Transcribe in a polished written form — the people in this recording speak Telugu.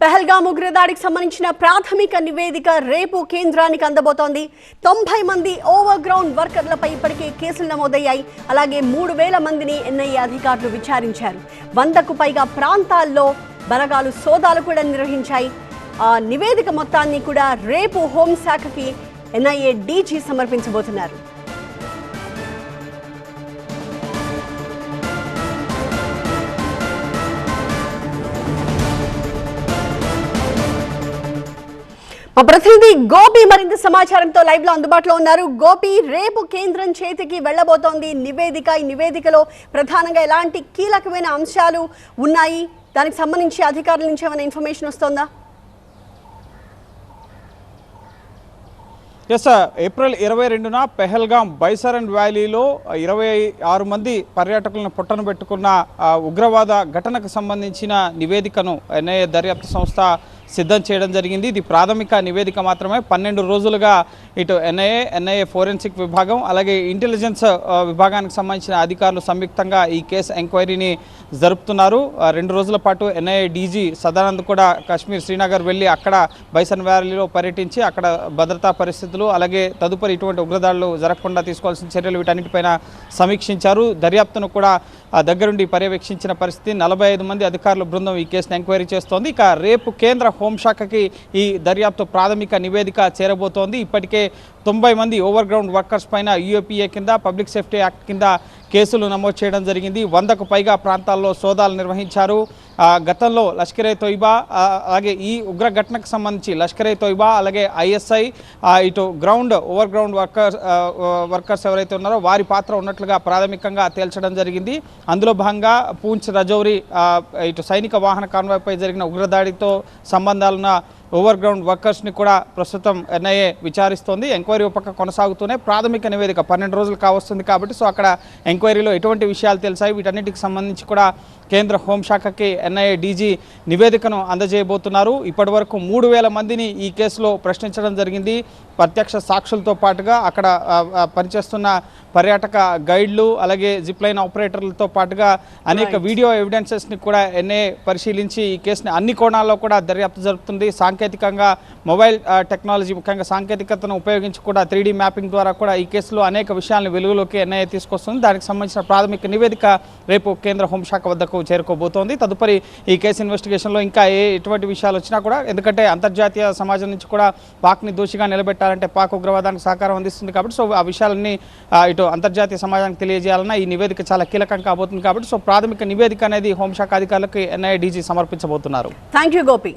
పహల్గామ్ ఉగ్రదాడికి సంబంధించిన ప్రాథమిక నివేదిక రేపు కేంద్రానికి అందబోతోంది. 90 మంది ఓవర్ గ్రౌండ్ వర్కర్లపై ఇప్పటికే కేసులు నమోదయ్యాయి. అలాగే 3000 మందిని ఎన్ఐఏ అధికారులు విచారించారు. 100కు పైగా ప్రాంతాల్లో బలగాలు సోదాలు కూడా నిర్వహించాయి. ఆ నివేదిక మొత్తాన్ని కూడా రేపు హోంశాఖకి ఎన్ఐఏ డీజీ సమర్పించబోతున్నారు. మా ప్రతినిధి గోపి మరింత సమాచారంతో లైవ్ లో అందుబాటులో ఉన్నారు. గోపి, రేపు కేంద్రం చేతికి వెళ్లబోతోంది నివేదిక. ఈ నివేదికలో ప్రధానంగా ఎలాంటి కీలకమైన అంశాలు ఉన్నాయి? దానికి సంబంధించి అధికారుల నుంచి ఏమైనా ఇన్ఫర్మేషన్ వస్తోందా? ఏప్రిల్ 22న పెహల్గామ్ బైసరన్ వ్యాలీలో 26 మంది పర్యాటకులను పొట్టన పెట్టుకున్న ఉగ్రవాద ఘటనకు సంబంధించిన నివేదికను ఎన్ఐఏ దర్యాప్తు సంస్థ సిద్ధం చేయడం జరిగింది. ఇది ప్రాథమిక నివేదిక మాత్రమే. 12 రోజులుగా ఇటు ఎన్ఐఏ ఫోరెన్సిక్ విభాగం అలాగే ఇంటెలిజెన్స్ విభాగానికి సంబంధించిన అధికారులు సంయుక్తంగా ఈ కేసు ఎంక్వైరీని జరుపుతున్నారు. 2 రోజుల పాటు ఎన్ఐఏ డీజీ సదానంద్ కూడా కాశ్మీర్ శ్రీనగర్ వెళ్ళి అక్కడ బైసన్ వ్యాలీలో పర్యటించి అక్కడ భద్రతా పరిస్థితులు అలాగే తదుపరి ఇటువంటి ఉగ్రదాడులు జరగకుండా తీసుకోవాల్సిన చర్యలు వీటన్నిటిపైన సమీక్షించారు. దర్యాప్తును కూడా దగ్గరుండి పర్యవేక్షించిన పరిస్థితి. 45 మంది అధికారుల బృందం ఈ కేసును ఎంక్వైరీ చేస్తోంది. ఇక రేపు కేంద్ర హోంశాఖకి ఈ దర్యాప్తు ప్రాథమిక నివేదిక చేరబోతోంది. ఇప్పటికే 90 మంది ఓవర్ గ్రౌండ్ వర్కర్స్ పైన యూఏపీఏ కింద పబ్లిక్ సేఫ్టీ యాక్ట్ కింద కేసులు నమోదు చేయడం జరిగింది. 100కు పైగా ప్రాంతాల్లో సోదాలు నిర్వహించారు. గతంలో లష్కరే తోయిబా అలాగే ఈ ఉగ్ర ఘటనకు సంబంధించి లష్కరే తోయిబా అలాగే ఐఎస్ఐ ఇటు ఓవర్ గ్రౌండ్ వర్కర్స్ ఎవరైతే ఉన్నారో వారి పాత్ర ఉన్నట్లుగా ప్రాథమికంగా తేల్చడం జరిగింది. అందులో భాగంగా పూంచ్ రజౌరి ఇటు సైనిక వాహన కాన్వాయ్పై జరిగిన ఉగ్రదాడితో సంబంధాలున్న ఓవర్ గ్రౌండ్ వర్కర్స్ని కూడా ప్రస్తుతం ఎన్ఐఏ విచారిస్తోంది. ఎంక్వైరీ ఒక పక్క కొనసాగుతూనే ప్రాథమిక నివేదిక 12 రోజులు కావస్తుంది కాబట్టి అక్కడ ఎంక్వైరీలో ఎటువంటి విషయాలు తెలిసాయి వీటన్నిటికి సంబంధించి కూడా కేంద్ర హోంశాఖకి ఎన్ఐఏ డీజీ నివేదికను అందజేయబోతున్నారు. ఇప్పటి వరకు 3000 మందిని ఈ కేసులో ప్రశ్నించడం జరిగింది. ప్రత్యక్ష సాక్షులతో పాటుగా అక్కడ పనిచేస్తున్న పర్యాటక గైడ్లు అలాగే జిప్లైన్ ఆపరేటర్లతో పాటుగా అనేక వీడియో ఎవిడెన్సెస్ని కూడా ఎన్ఐఏ పరిశీలించి ఈ కేసుని అన్ని కోణాల్లో కూడా దర్యాప్తు జరుపుతుంది. సాంకేతికంగా మొబైల్ టెక్నాలజీ ముఖ్యంగా సాంకేతికతను ఉపయోగించి కూడా 3D మ్యాపింగ్ ద్వారా కూడా ఈ కేసులో అనేక విషయాలను వెలుగులోకి ఎన్ఐఏ తీసుకొస్తుంది. దానికి సంబంధించిన ప్రాథమిక నివేదిక రేపు కేంద్ర హోంశాఖ వద్దకు చేరుకోబోతోంది. తదుపరి ఈ కేసు ఇన్వెస్టిగేషన్లో ఇంకా ఎటువంటి విషయాలు వచ్చినా కూడా ఎందుకంటే అంతర్జాతీయ సమాజం నుంచి కూడా పాక్ని దోషిగా నిలబెట్టాలంటే పాక్ ఉగ్రవాదానికి సహకారం అందిస్తుంది కాబట్టి ఆ విషయాలన్నీ ఇటు అంతర్జాతీయ సమాజానికి తెలియజేయాలన్నా ఈ నివేదిక చాలా కీలకం కాబోతుంది కాబట్టి ప్రాథమిక నివేదిక అనేది హోంశాఖ అధికారులకు ఎన్ఐఏ డీజీ సమర్పించబోతున్నారు. Thank you Gopi.